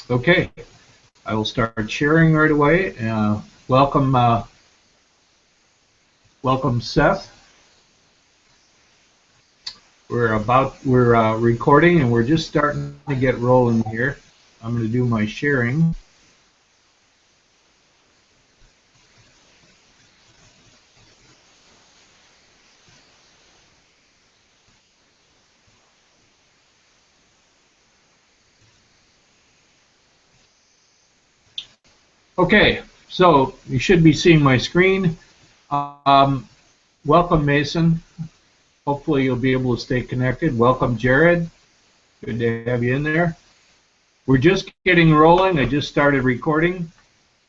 Okay, I will start sharing right away. Welcome, welcome, Seth. We're recording and we're just starting to get rolling here. I'm going to do my sharing. Okay, so you should be seeing my screen. Um, Welcome, Mason. Hopefully you'll be able to stay connected. Welcome, Jared. Good to have you in there. We're just getting rolling. I just started recording.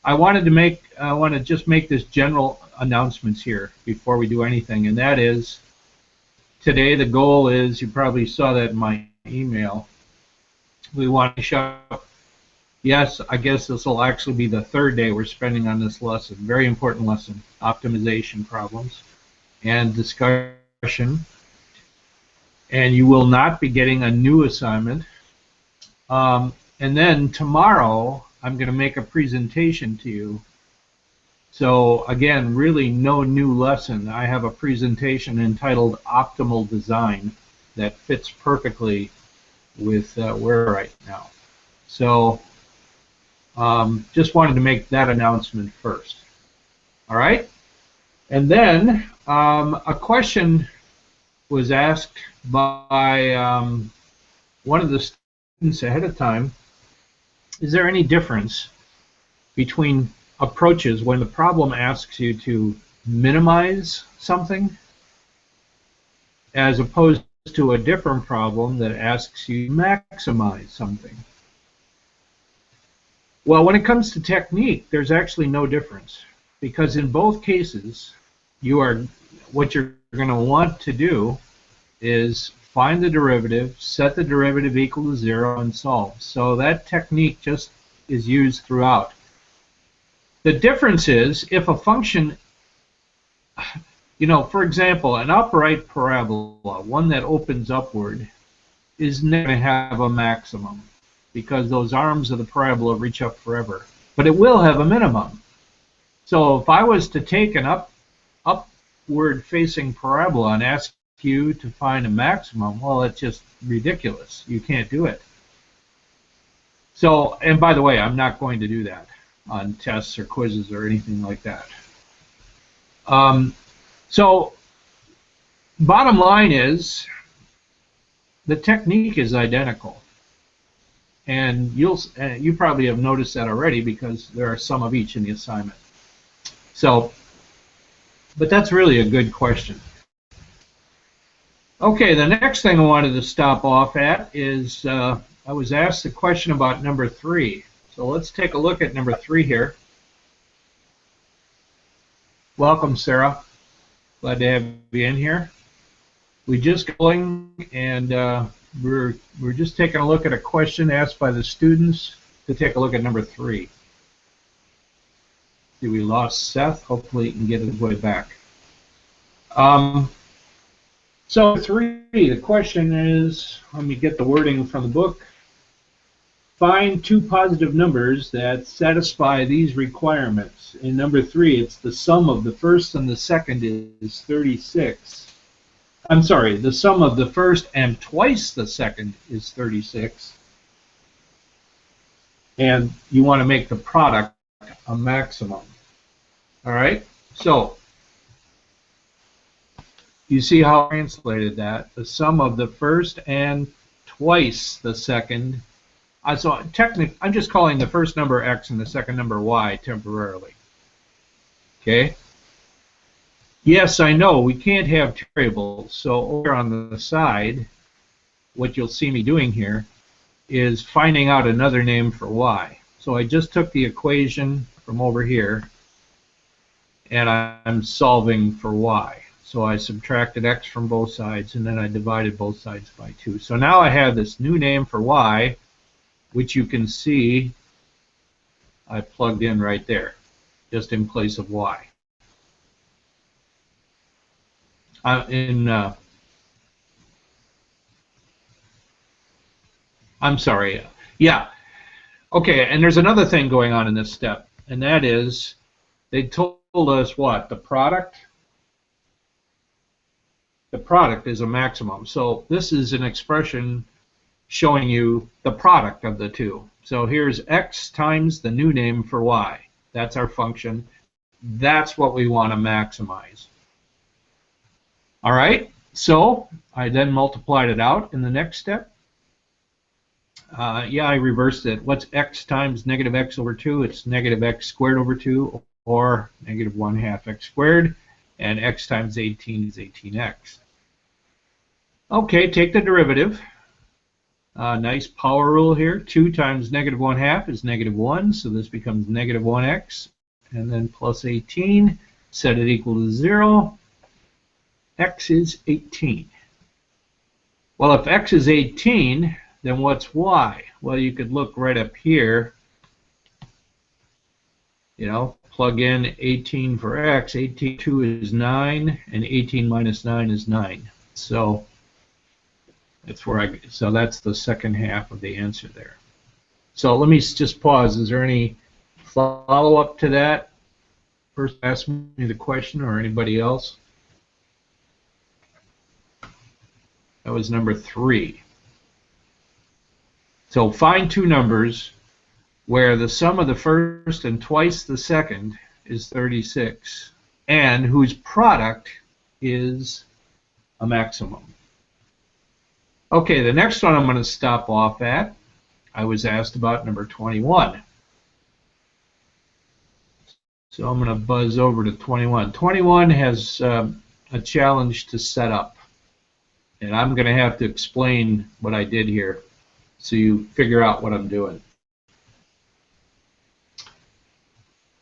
I want to just make this general announcements here before we do anything, and that is today the goal is, you probably saw that in my email, we want to show, yes, I guess this will actually be the third day we're spending on this lesson, very important lesson, optimization problems and discussion, and you will not be getting a new assignment. And then tomorrow I'm going to make a presentation to you. So again, really no new lesson. I have a presentation entitled Optimal Design that fits perfectly with where we're right now. So just wanted to make that announcement first. All right? And then a question was asked by one of the students ahead of time. Is there any difference between approaches when the problem asks you to minimize something as opposed to a different problem that asks you to maximize something? Well, when it comes to technique, there's actually no difference, because in both cases, what you're going to want to do is find the derivative, set the derivative equal to 0, and solve. So that technique just is used throughout. The difference is if a function, for example, an upright parabola, one that opens upward, is never going to have a maximum because those arms of the parabola reach up forever. But it will have a minimum. So if I was to take an upward facing parabola and ask you to find a maximum, well, it's just ridiculous. You can't do it. So, and by the way, I'm not going to do that on tests or quizzes or anything like that. So bottom line is the technique is identical, and you probably have noticed that already because there are some of each in the assignment. So, but that's really a good question. Okay, the next thing I wanted to stop off at is I was asked a question about number 3. So let's take a look at number 3 here. Welcome, Sarah. Glad to have you in here. We just going, and we're just taking a look at a question asked by the students to take a look at number 3. See, we lost Seth. Hopefully he can get his way back. So 3, the question is, let me get the wording from the book. Find 2 positive numbers that satisfy these requirements. In number 3, it's the sum of the first and the second is 36. I'm sorry, the sum of the first and twice the second is 36. And you want to make the product a maximum. All right? So, you see how I translated that? The sum of the first and twice the second. So technically, I'm just calling the first number x and the second number y temporarily. Okay? Yes, I know we can't have variables. So over on the side, what you'll see me doing here is finding out another name for y. So I just took the equation from over here, and I'm solving for y. So I subtracted x from both sides, and then I divided both sides by 2. So now I have this new name for y, which you can see I plugged in right there, just in place of y. I'm sorry. Yeah. Okay, and there's another thing going on in this step, and that is they told us what? The product is a maximum. So this is an expression showing you the product of the two. So here's x times the new name for y. That's our function. That's what we want to maximize. All right, so I then multiplied it out in the next step. Yeah, I reversed it. What's x times negative x over 2? It's negative x squared over 2, or negative 1/2 x squared. And x times 18 is 18x. Okay, take the derivative. Nice power rule here. 2 times negative 1/2 is negative 1, so this becomes negative 1x. And then plus 18, set it equal to 0. X is 18. Well, if x is 18, then what's y? Well, you could look right up here. You know, plug in 18 for x. 2 is 9, and 18 minus 9 is 9. So that's where so that's the second half of the answer there. So let me just pause. Is there any follow-up to that? First, ask me the question, or anybody else. That was number 3. So find two numbers where the sum of the first and twice the second is 36, and whose product is a maximum. Okay, the next one I'm going to stop off at, I was asked about number 21. So I'm going to buzz over to 21. 21 has a challenge to set up, and I'm going to have to explain what I did here so you figure out what I'm doing.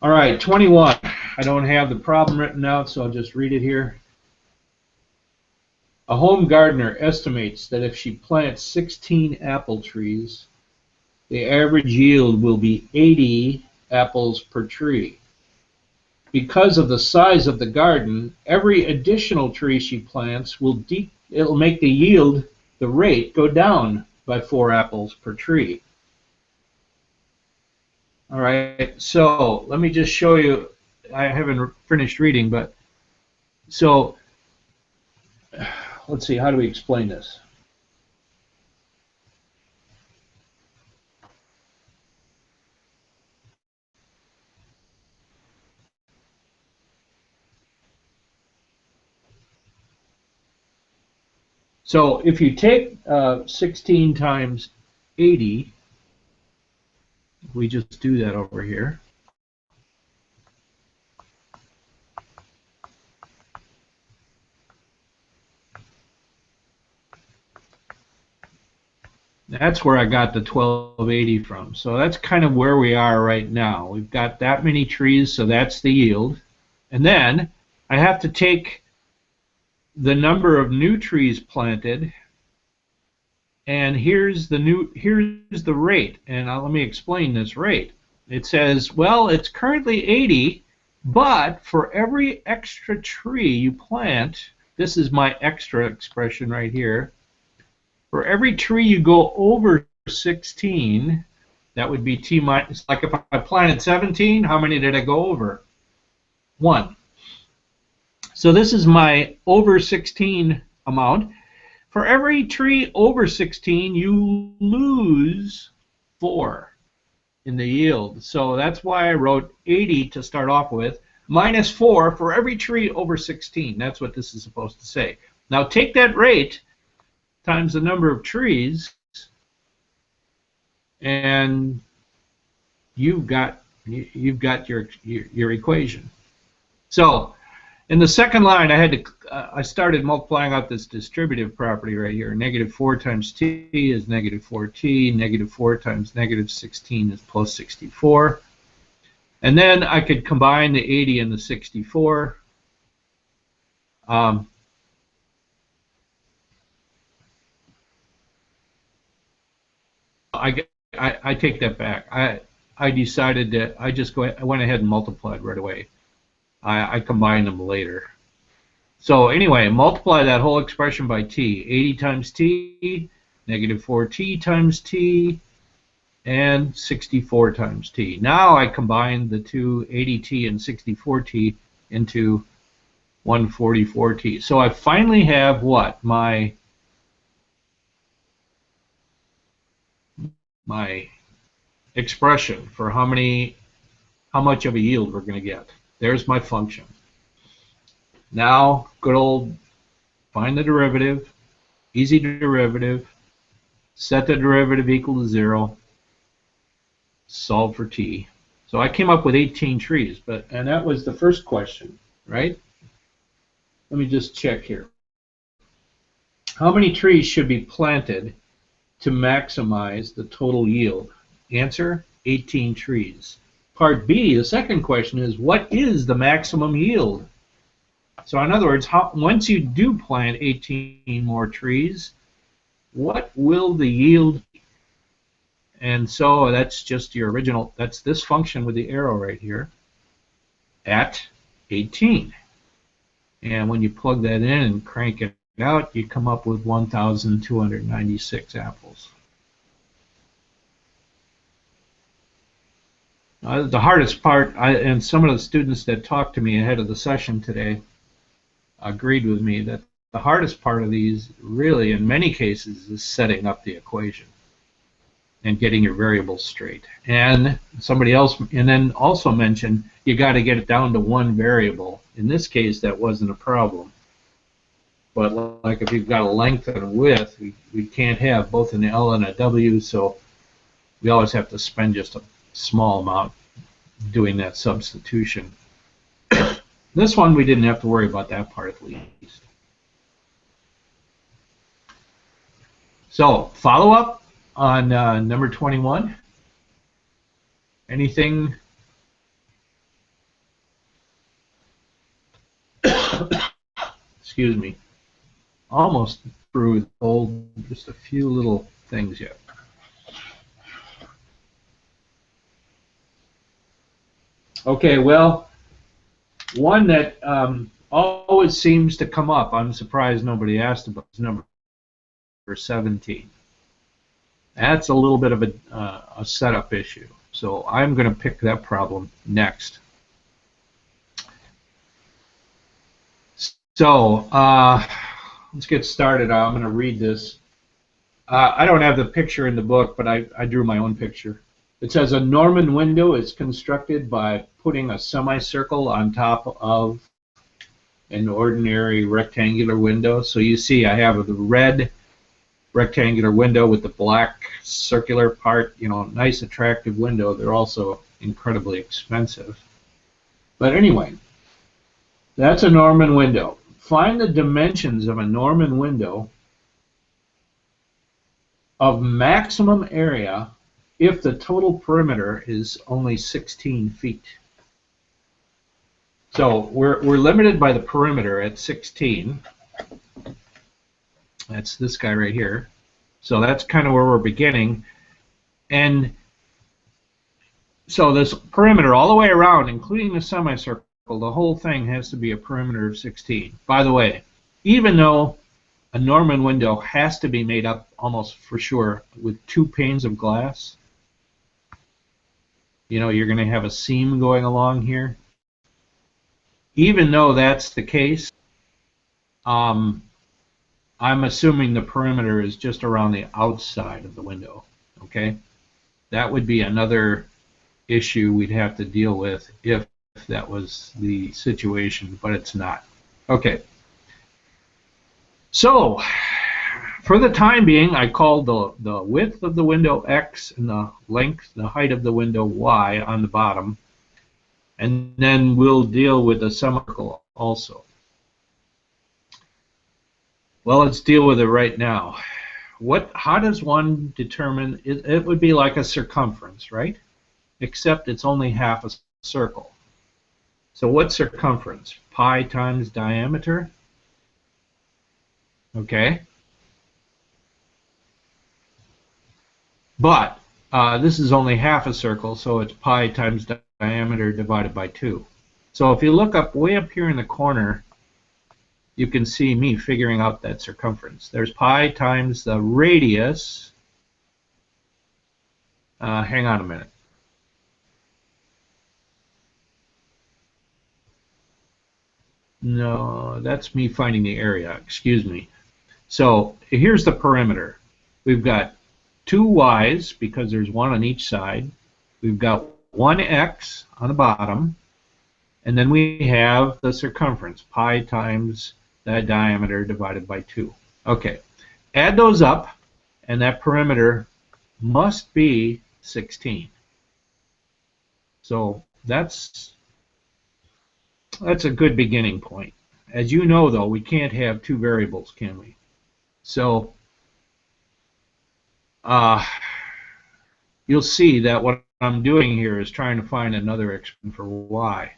All right, 21. I don't have the problem written out, so I'll just read it here. A home gardener estimates that if she plants 16 apple trees, the average yield will be 80 apples per tree. Because of the size of the garden, every additional tree she plants it'll make the yield, the rate, go down by 4 apples per tree. All right, so let me just show you. I haven't finished reading, but so let's see, how do we explain this? So if you take 16 times 80, we just do that over here. That's where I got the 1280 from. So that's kind of where we are right now. We've got that many trees, so that's the yield. And then I have to take the number of new trees planted, and here's the rate. And let me explain this rate. It says, well, it's currently 80, but for every extra tree you plant, this is my extra expression right here, for every tree you go over 16, that would be T minus, like if I planted 17, how many did I go over? 1. So this is my over 16 amount. For every tree over 16, you lose 4 in the yield. So that's why I wrote 80 to start off with, minus 4 for every tree over 16. That's what this is supposed to say. Now take that rate times the number of trees, and you've got your equation. So in the second line, I started multiplying out this distributive property right here. Negative 4 times t is negative 4t. Negative 4 times negative 16 is plus 64. And then I could combine the 80 and the 64. I take that back. I decided that I went ahead and multiplied right away. I combined them later. So anyway, multiply that whole expression by t. 80 times t, negative 4t times t, and 64 times t. Now I combine the two 80t and 64t into 144t. So I finally have what? My expression for how much of a yield we're going to get. There's my function. Now, good old find the derivative, easy derivative, set the derivative equal to 0, solve for t. So I came up with 18 trees, and that was the first question, right? Let me just check here. How many trees should be planted to maximize the total yield? Answer, 18 trees. Part B, the second question is, what is the maximum yield? So in other words, once you do plant 18 more trees, what will the yield be? And so that's just your original, that's this function with the arrow right here, at 18. And when you plug that in and crank it out, you come up with 1,296 apples. The hardest part, and some of the students that talked to me ahead of the session today agreed with me that the hardest part of these really in many cases is setting up the equation and getting your variables straight. And somebody else, and then also mentioned you got to get it down to one variable. In this case, that wasn't a problem. But like if you've got a length and a width, we can't have both an L and a W, so we always have to spend just a small amount doing that substitution. This one we didn't have to worry about that part at least. So follow up on number 21. Anything? Excuse me. Almost through just a few little things yet. Okay, well, one that always seems to come up, I'm surprised nobody asked about, is number 17. That's a little bit of a setup issue. So I'm going to pick that problem next. So let's get started. I'm going to read this. I don't have the picture in the book, but I drew my own picture. It says a Norman window is constructed by putting a semicircle on top of an ordinary rectangular window. So you see I have the red rectangular window with the black circular part, you know, nice attractive window. They're also incredibly expensive. But anyway, that's a Norman window. Find the dimensions of a Norman window of maximum area if the total perimeter is only 16 feet. So we're limited by the perimeter at 16. That's this guy right here. So that's kind of where we're beginning. And so this perimeter all the way around, including the semicircle, the whole thing has to be a perimeter of 16. By the way, even though a Norman window has to be made up almost for sure with 2 panes of glass, you know, you're going to have a seam going along here. Even though that's the case, I'm assuming the perimeter is just around the outside of the window, okay? That would be another issue we'd have to deal with if that was the situation, but it's not. Okay. So, for the time being, I called the width of the window X and the length, the height of the window Y on the bottom. And then we'll deal with the semicircle also. Well, let's deal with it right now. How does one determine, it would be like a circumference, right? Except it's only half a circle. So what's circumference? Pi times diameter? Okay. But this is only half a circle, so it's pi times diameter divided by 2. So if you look up way up here in the corner, you can see me figuring out that circumference. There's pi times the radius Hang on a minute. No, that's me finding the area. Excuse me. So here's the perimeter. We've got two y's because there's one on each side. We've got one x on the bottom. And then we have the circumference, pi times that diameter divided by 2. Okay, add those up, and that perimeter must be 16. So that's a good beginning point. As you know, though, we can't have two variables, can we? So you'll see that what I'm doing here is trying to find another expression for y.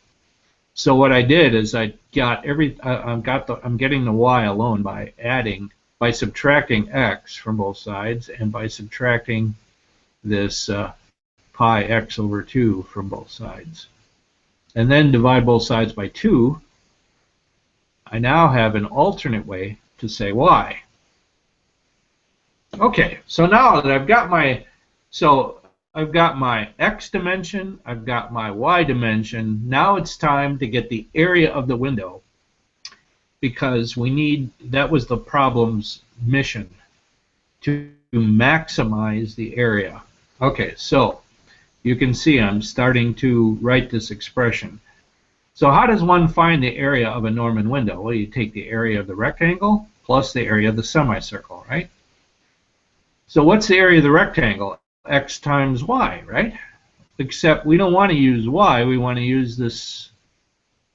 So what I did is I got I'm getting the y alone by subtracting x from both sides and by subtracting this pi x over 2 from both sides. And then divide both sides by 2. I now have an alternate way to say y. Okay, so now that I've got my x dimension, I've got my y dimension. Now it's time to get the area of the window, because that was the problem's mission, to maximize the area. Okay, so you can see I'm starting to write this expression. So how does one find the area of a Norman window? Well, you take the area of the rectangle plus the area of the semicircle, right? So what's the area of the rectangle? X times y, right? Except we don't want to use y, we want to use this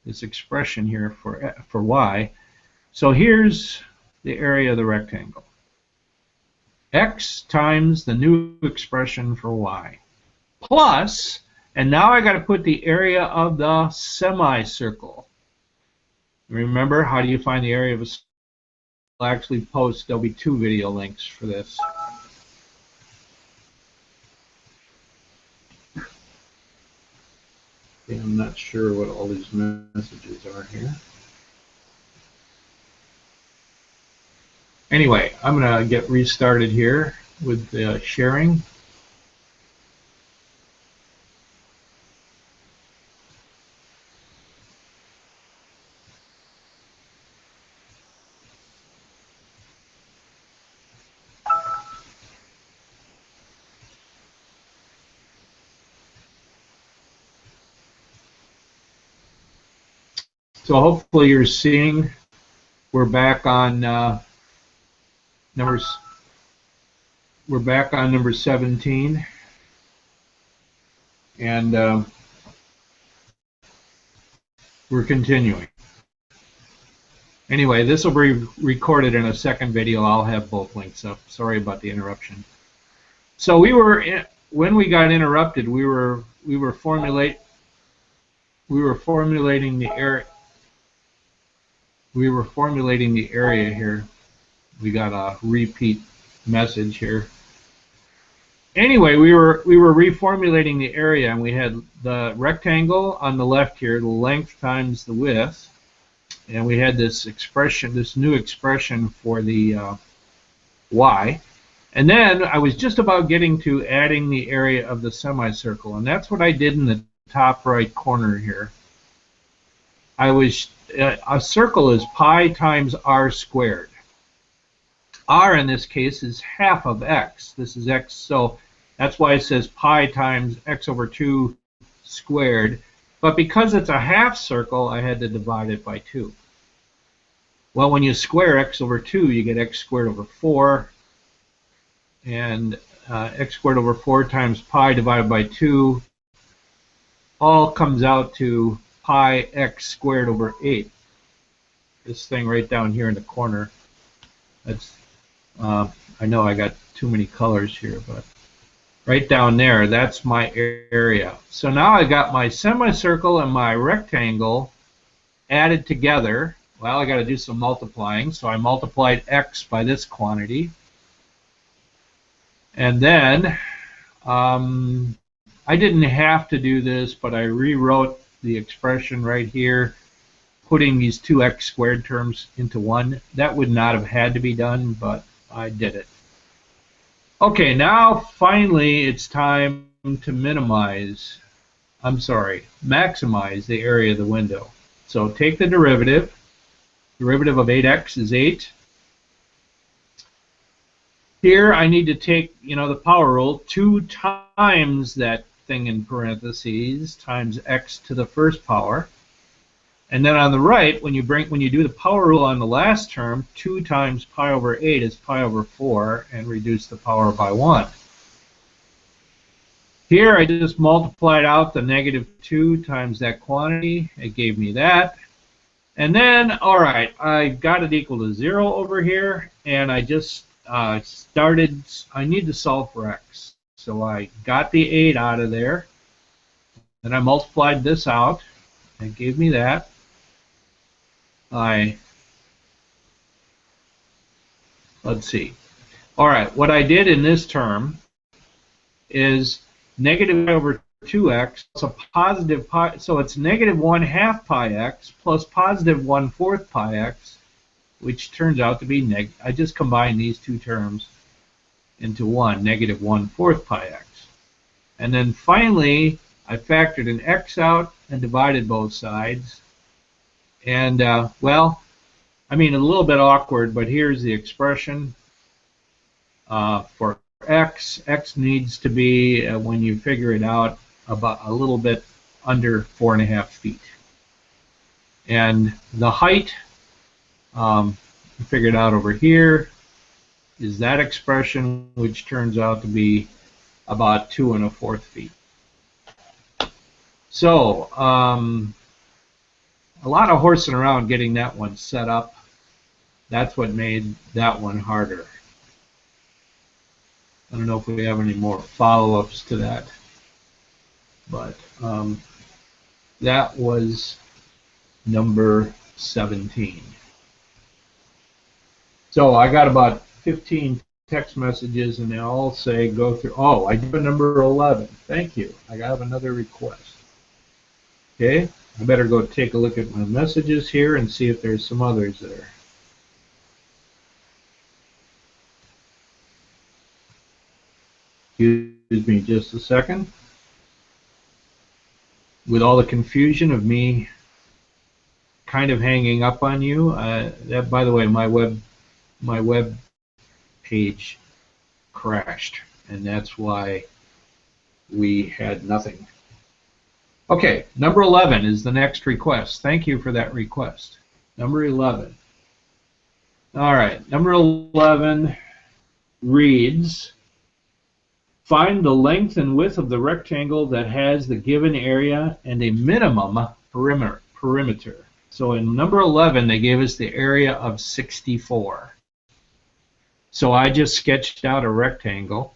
expression here for y. So here's the area of the rectangle. X times the new expression for y. Plus, and now I got to put the area of the semicircle. Remember, how do you find the area of a circle? I'll actually post, there'll be 2 video links for this. I'm not sure what all these messages are here. Anyway, I'm going to get restarted here with sharing. So hopefully you're seeing we're back on number 17, and we're continuing. Anyway, this will be recorded in a second video. I'll have both links up. Sorry about the interruption. So when we got interrupted, we were formulating the area. We were formulating the area here. We got a repeat message here. Anyway, we were reformulating the area, and we had the rectangle on the left here, the length times the width, and we had this expression, this new expression for the y. And then I was just about getting to adding the area of the semicircle, and that's what I did in the top right corner here. A circle is pi times r squared. R in this case is half of x. This is x, so that's why it says pi times x over 2 squared. But because it's a half circle, I had to divide it by 2. Well, when you square x over 2, you get x squared over 4. And x squared over 4 times pi divided by 2 all comes out to pi x squared over 8. This thing right down here in the corner. That's I know I got too many colors here, but right down there, that's my area. So now I got my semicircle and my rectangle added together. Well, I got to do some multiplying, so I multiplied x by this quantity. And then I didn't have to do this, but I rewrote the expression right here, putting these two x squared terms into one. That would not have had to be done, but I did it. Okay, now finally it's time to maximize the area of the window. So take the derivative. Derivative of 8x is 8. Here I need to take, the power rule, 2 times that thing in parentheses times x to the first power. And then on the right, when you do the power rule on the last term, 2 times pi over 8 is pi over 4, and reduce the power by 1. Here I just multiplied out the -2 times that quantity. It gave me that. And then, all right, I got it equal to 0 over here, and I just I need to solve for x. So I got the 8 out of there, and I multiplied this out. It gave me that. Let's see. All right, what I did in this term is negative over 2x, so positive pi, so it's -1/2 pi x plus positive 1/4 pi x, which turns out to be I just combined these two terms into one, -1/4 pi x. And then finally, I factored an x out and divided both sides. And, well, I mean, a little bit awkward, but here's the expression for x. X needs to be, when you figure it out, about a little bit under 4.5 feet. And the height, figured out over here, is that expression, which turns out to be about 2 1/4 feet. So, a lot of horsing around getting that one set up. That's what made that one harder. I don't know if we have any more follow-ups to that, but that was number 17. So I got about 15 text messages, and they all say go through. Oh, I do number 11. Thank you. I have another request. Okay, I better go take a look at my messages here and see if there's some others there. Excuse me just a second. With all the confusion of me kind of hanging up on you, that, by the way, my web page crashed, and that's why we had nothing. Okay, number 11 is the next request. Thank you for that request. Number 11. All right, number 11 reads, find the length and width of the rectangle that has the given area and a minimum perimeter. So in number 11, they gave us the area of 64. So I just sketched out a rectangle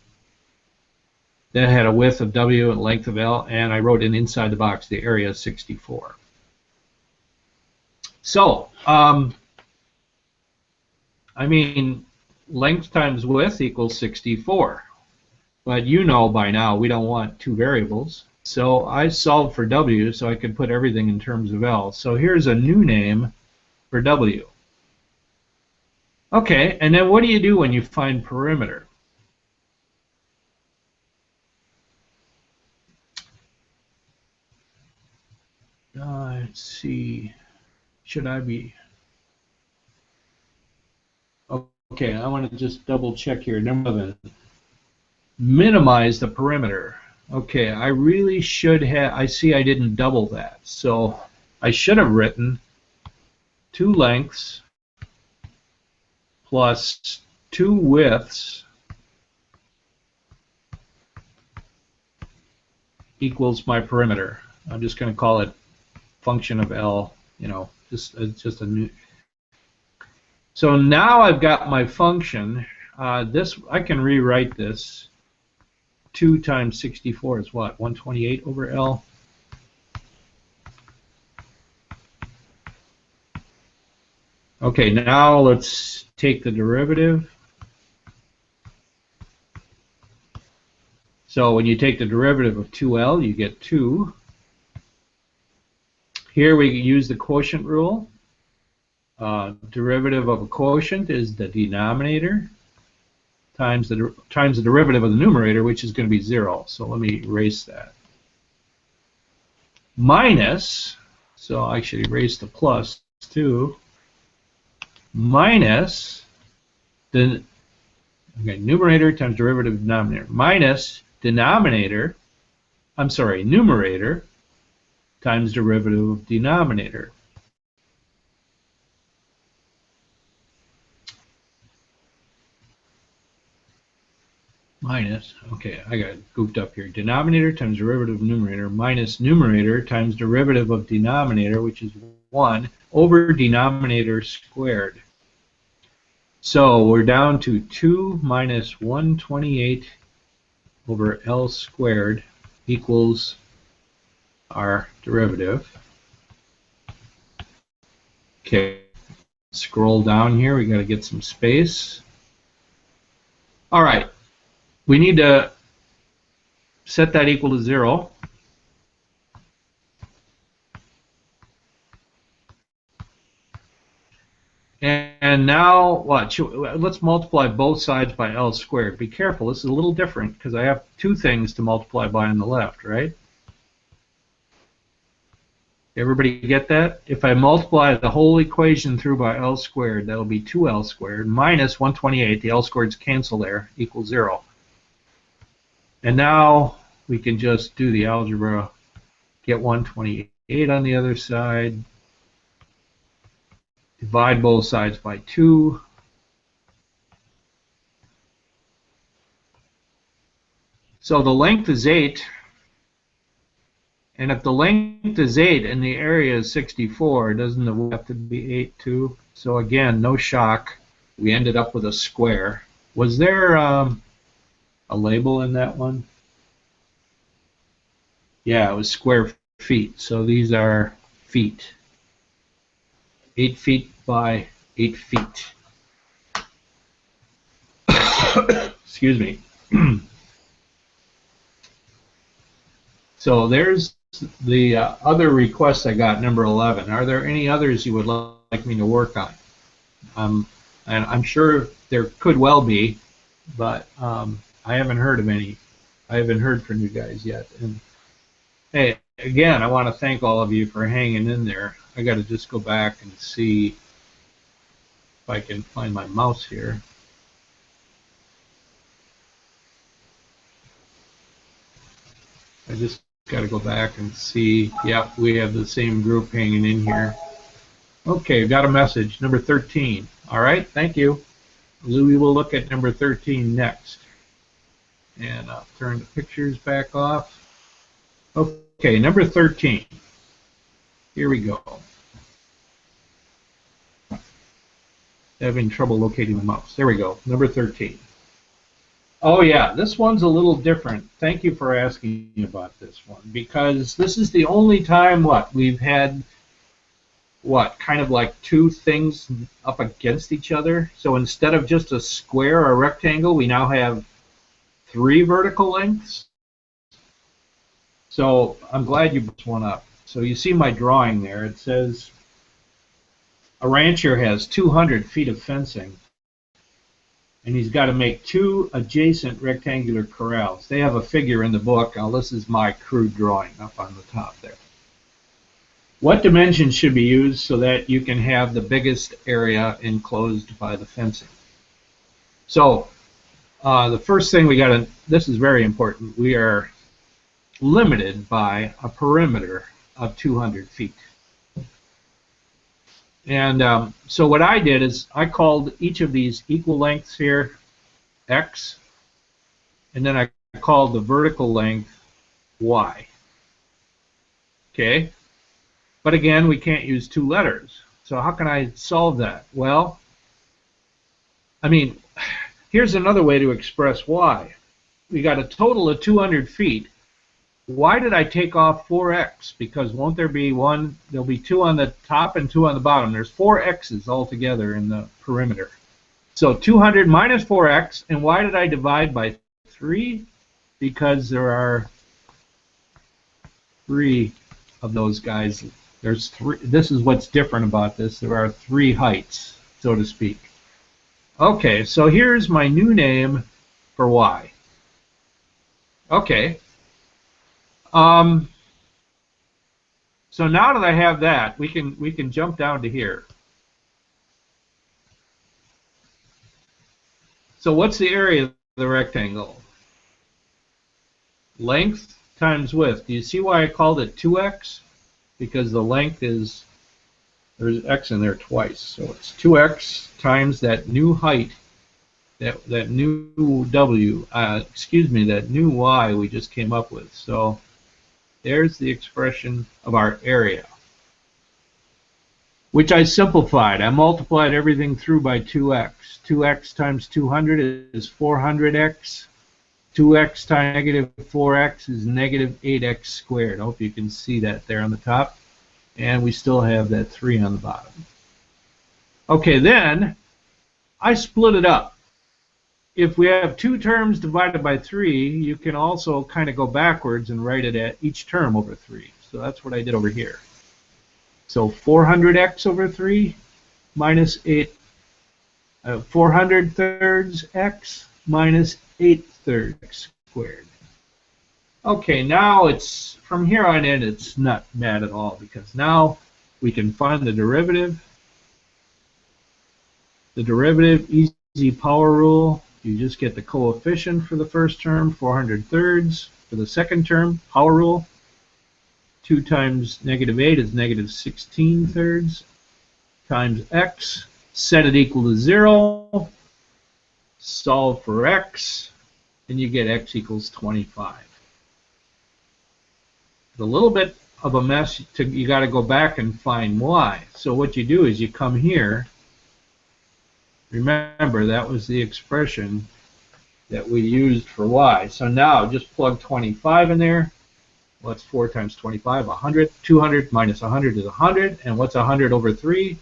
that had a width of W and length of L, and I wrote in inside the box the area of 64. So, I mean, length times width equals 64. But you know by now we don't want two variables. So I solved for W so I could put everything in terms of L. So here's a new name for W. Okay, and then what do you do when you find perimeter? Let's see. Should I be... Okay, I want to just double check here. Number 11. Minimize the perimeter. Okay, I really should have... I see I didn't double that. So I should have written 2 lengths plus 2 widths equals my perimeter. I'm just going to call it function of L, just a new. So now I've got my function. This I can rewrite this. 2 times 64 is what? 128 over L. Okay, now let's take the derivative. So when you take the derivative of 2L, you get 2. Here we use the quotient rule. Derivative of a quotient is the denominator. times the derivative of the numerator, which is going to be 0. So let me erase that. Minus, so I should erase the plus too, minus the numerator times derivative of denominator, minus numerator times derivative of denominator. Minus, okay, I got goofed up here. Denominator times derivative of numerator minus numerator times derivative of denominator, which is 1, over denominator squared. So we're down to 2 minus 128 over L squared equals our derivative. Okay, scroll down here. We got to get some space. All right. We need to set that equal to 0. And now what? Let's multiply both sides by L squared. Be careful, this is a little different because I have two things to multiply by on the left, right? Everybody get that? If I multiply the whole equation through by L squared, that'll be 2L squared minus 128, the L squareds cancel there, equals 0. And now we can just do the algebra, get 128 on the other side, divide both sides by 2. So the length is 8, and if the length is 8 and the area is 64, doesn't the width have to be 8 too? So again, no shock, we ended up with a square. Was there a label in that one? Yeah, it was square feet. So these are feet. 8 feet by 8 feet. Excuse me. So there's the other request I got, number 11. Are there any others you would like me to work on? And I'm sure there could well be, but I haven't heard of any. I haven't heard from you guys yet. And hey, again, I want to thank all of you for hanging in there. I got to just go back and see if I can find my mouse here. I just got to go back and see. Yep, we have the same group hanging in here. Okay, got a message, number 13. All right, thank you. We will look at number 13 next. And I'll turn the pictures back off. Okay, number 13. Here we go. Having trouble locating the mouse. There we go, number 13. Oh yeah, this one's a little different. Thank you for asking about this one, because this is the only time, we've had, kind of like two things up against each other. So instead of just a square or a rectangle, we now have 3 vertical lengths. So I'm glad you brought one up. So you see my drawing there. It says a rancher has 200 feet of fencing, and he's got to make 2 adjacent rectangular corrals. They have a figure in the book. Now, this is my crude drawing up on the top there. What dimensions should be used so that you can have the biggest area enclosed by the fencing? So the first thing we got to, this is very important, we are limited by a perimeter of 200 feet. And so what I did is I called each of these equal lengths here X, and then I called the vertical length Y. Okay? But again, we can't use 2 letters. So how can I solve that? Well, I mean, here's another way to express Y. We got a total of 200 feet. Why did I take off 4x? Because won't there be one, there'll be 2 on the top and 2 on the bottom. There's 4 x's altogether in the perimeter. So 200 minus 4x, and why did I divide by 3? Because there are 3 of those guys. There's 3, this is what's different about this. There are 3 heights, so to speak. Okay, so here's my new name for y. Okay. Um, so now that I have that, we can jump down to here. So what's the area of the rectangle? Length times width. Do you see why I called it 2x? Because the length is, there's x in there twice. So it's 2x times that new height, that new w, that new y we just came up with. So there's the expression of our area, which I simplified. I multiplied everything through by 2x. 2x times 200 is 400x. 2x times negative 4x is negative 8x squared. I hope you can see that there on the top. And we still have that 3 on the bottom. Okay, then I split it up. If we have two terms divided by 3, you can also kind of go backwards and write it at each term over 3. So that's what I did over here. So 400x over 3 minus 400 thirds x minus 8 thirds x squared. Okay, now it's, from here on in, it's not bad at all, because now we can find the derivative. The derivative, easy power rule. You just get the coefficient for the first term, 400 thirds. For the second term, power rule. 2 times negative 8 is negative 16 thirds times x. Set it equal to 0. Solve for x, and you get x equals 25. It's a little bit of a mess. You got to go back and find y. So what you do is you come here. Remember, that was the expression that we used for y. So now just plug 25 in there. What's 4 times 25? 100. 200 minus 100 is 100. And what's 100 over 3?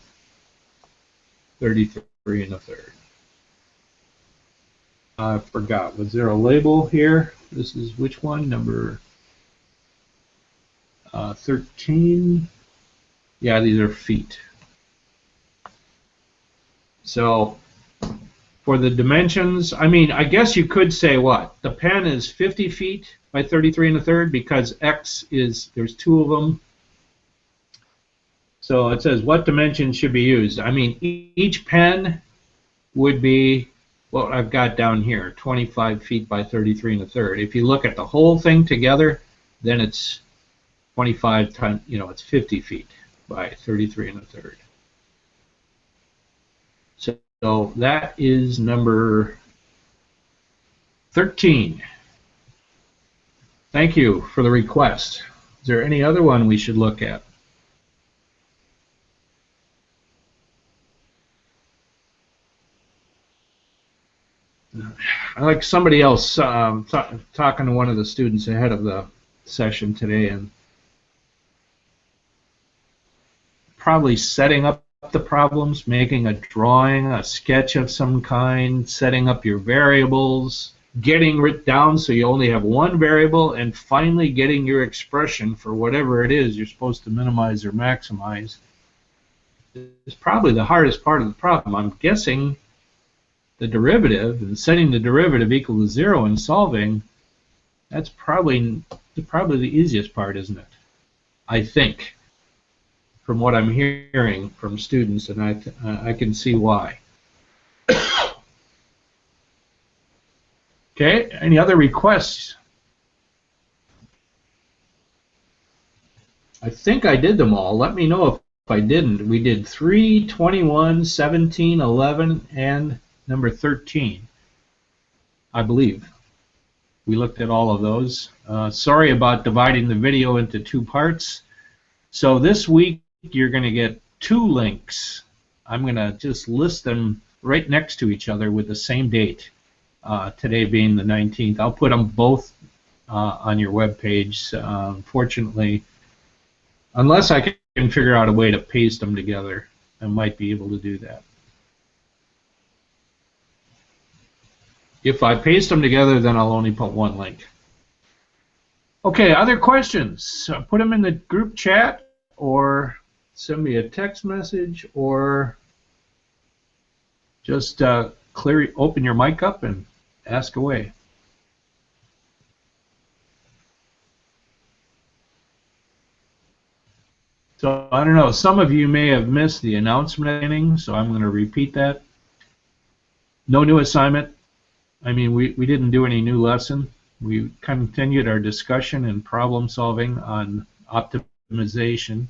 33 and a third. I forgot. Was there a label here? This is which one? Number 13. Yeah, these are feet. So for the dimensions, I mean, I guess you could say what? The pen is 50 feet by 33 and a third, because x is, there's 2 of them. So it says what dimensions should be used. I mean, each pen would be what I've got down here, 25 feet by 33 and a third. If you look at the whole thing together, then it's 25 times, it's 50 feet by 33 and a third. So that is number 13. Thank you for the request. Is there any other one we should look at? I like somebody else talking to one of the students ahead of the session today, and probably setting up the problems, making a drawing, a sketch of some kind, setting up your variables, getting it down so you only have one variable, and finally getting your expression for whatever it is you're supposed to minimize or maximize is probably the hardest part of the problem. I'm guessing the derivative and setting the derivative equal to 0 and solving, that's probably the easiest part, isn't it? I think, from what I'm hearing from students, and I can see why. Okay, any other requests? I think I did them all. Let me know if I didn't. We did 3, 21, 17, 11, and number 13, I believe. We looked at all of those. Sorry about dividing the video into 2 parts. So this week you're going to get 2 links. I'm going to just list them right next to each other with the same date, today being the 19th. I'll put them both on your web page. Unfortunately, unless I can figure out a way to paste them together, I might be able to do that. If I paste them together, then I'll only put 1 link. Okay, other questions? Put them in the group chat, or send me a text message, or just open your mic up and ask away. So I don't know, some of you may have missed the announcement, so I'm going to repeat that. No new assignment. I mean, we didn't do any new lesson. We continued our discussion and problem solving on optimization.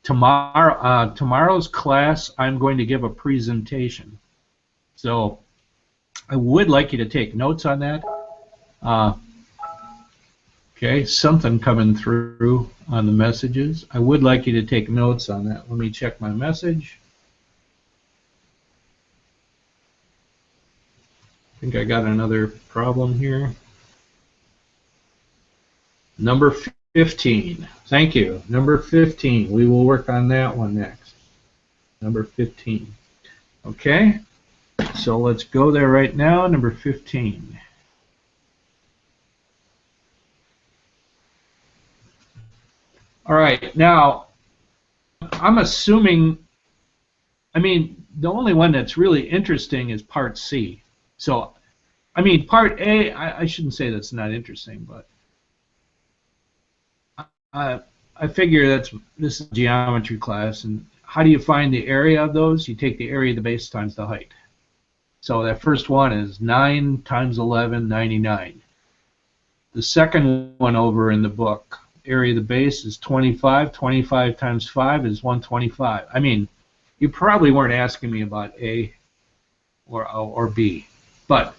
Tomorrow's class, I'm going to give a presentation. So I would like you to take notes on that. Okay, something coming through on the messages. I would like you to take notes on that. Let me check my message. I think I got another problem here. Number 15. Thank you. Number 15. We will work on that one next. Number 15. Okay, so let's go there right now. Number 15. All right, now I'm assuming, I mean, the only one that's really interesting is part C. So, I mean, part A, I shouldn't say that's not interesting, but I figure this is a geometry class, and how do you find the area of those? You take the area of the base times the height. So that first one is 9 times 11, 99. The second one over in the book, area of the base is 25. 25 times 5 is 125. I mean, you probably weren't asking me about A or B. But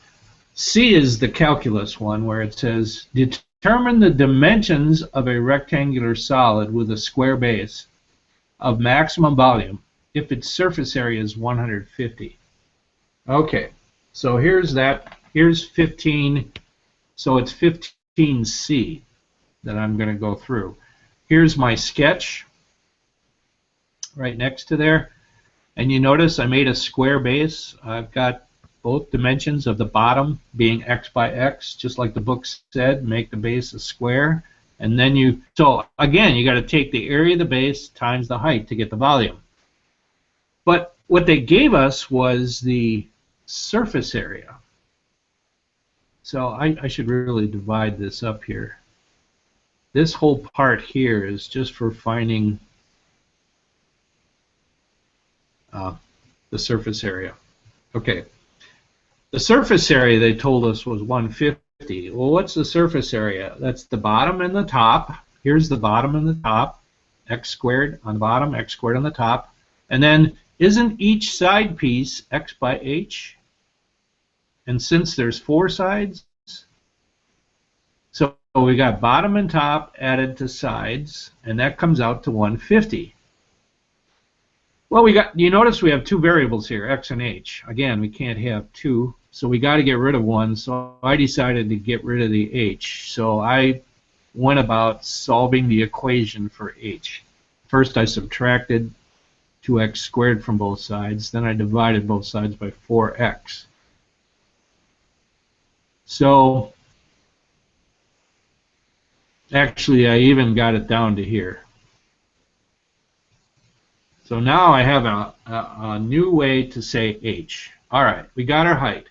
C is the calculus one where it says, determine the dimensions of a rectangular solid with a square base of maximum volume if its surface area is 150. Okay, so here's that. Here's 15. So it's 15C that I'm going to go through. Here's my sketch right next to there. And you notice I made a square base. I've got both dimensions of the bottom being x by x, just like the book said, make the base a square. And then so again, you got to take the area of the base times the height to get the volume. But what they gave us was the surface area. So I should really divide this up here. This whole part here is just for finding the surface area. Okay. The surface area they told us was 150. Well, what's the surface area? That's the bottom and the top. Here's the bottom and the top. X squared on the bottom, x squared on the top. And then isn't each side piece x by h? And since there's 4 sides, so we got bottom and top added to sides, and that comes out to 150. Well, you notice we have 2 variables here, x and h. Again, we can't have 2, so we got to get rid of 1, so I decided to get rid of the h. So I went about solving the equation for h. First I subtracted 2x squared from both sides, then I divided both sides by 4x. So actually I even got it down to here. So now I have a new way to say h. All right, we got our height.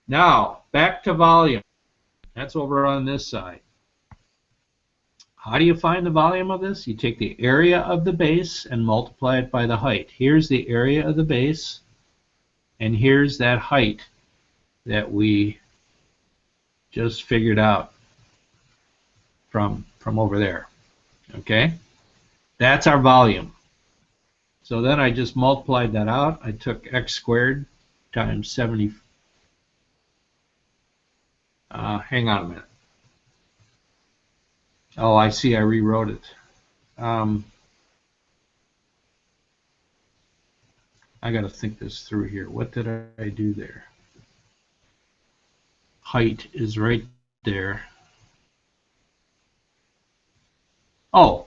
Now, back to volume. That's over on this side. How do you find the volume of this? You take the area of the base and multiply it by the height. Here's the area of the base, and here's that height that we just figured out from over there. Okay? That's our volume. So then I just multiplied that out. I took x squared times 70. Hang on a minute. Oh, I see. I rewrote it. I got to think this through here. What did I do there? Height is right there. Oh.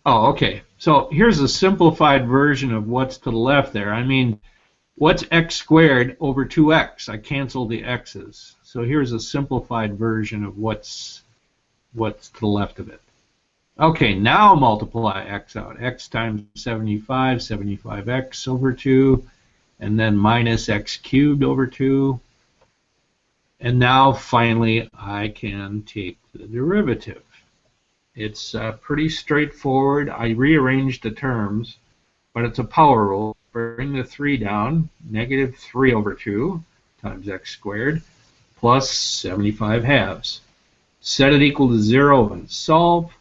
Oh, okay. So here's a simplified version of what's to the left there. I mean, what's x squared over 2x? I canceled the x's. So here's a simplified version of what's to the left of it. Okay, now multiply x out. X times 75, 75x over 2, and then minus x cubed over 2. And now finally I can take the derivative. It's pretty straightforward. I rearranged the terms, but it's a power rule. Bring the 3 down, negative 3 over 2 times x squared plus 75 halves. Set it equal to 0 and solve.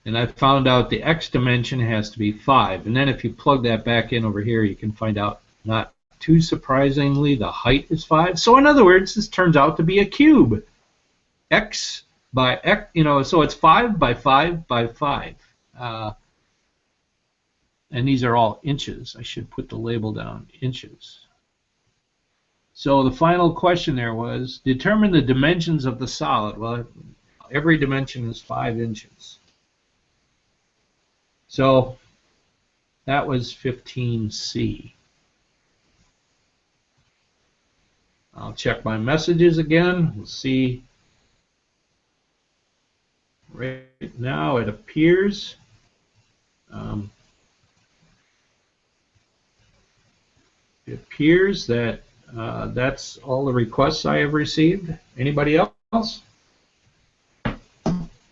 And I found out the x dimension has to be 5. And then if you plug that back in over here, you can find out, not too surprisingly, the height is 5. So in other words, this turns out to be a cube. X by x, so it's 5 by 5 by 5. And these are all inches. I should put the label down, inches. So the final question there was, determine the dimensions of the solid. Well, every dimension is 5 inches. So that was 15C. I'll check my messages again. We'll see. Right now it appears that that's all the requests I have received. Anybody else?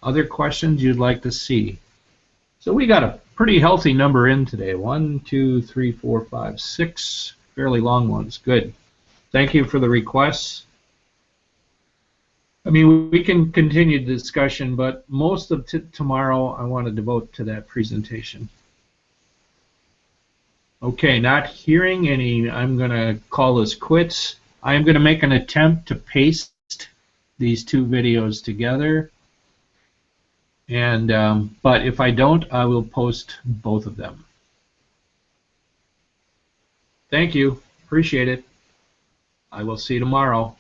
Other questions you'd like to see? So we got a pretty healthy number in today. 1, 2, 3, 4, 5, 6 fairly long ones. Good. Thank you for the requests. I mean, we can continue the discussion, but most of tomorrow I want to devote to that presentation. Okay, not hearing any, I'm going to call this quits. I'm going to make an attempt to paste these two videos together. And but if I don't, I will post both of them. Thank you. Appreciate it. I will see you tomorrow.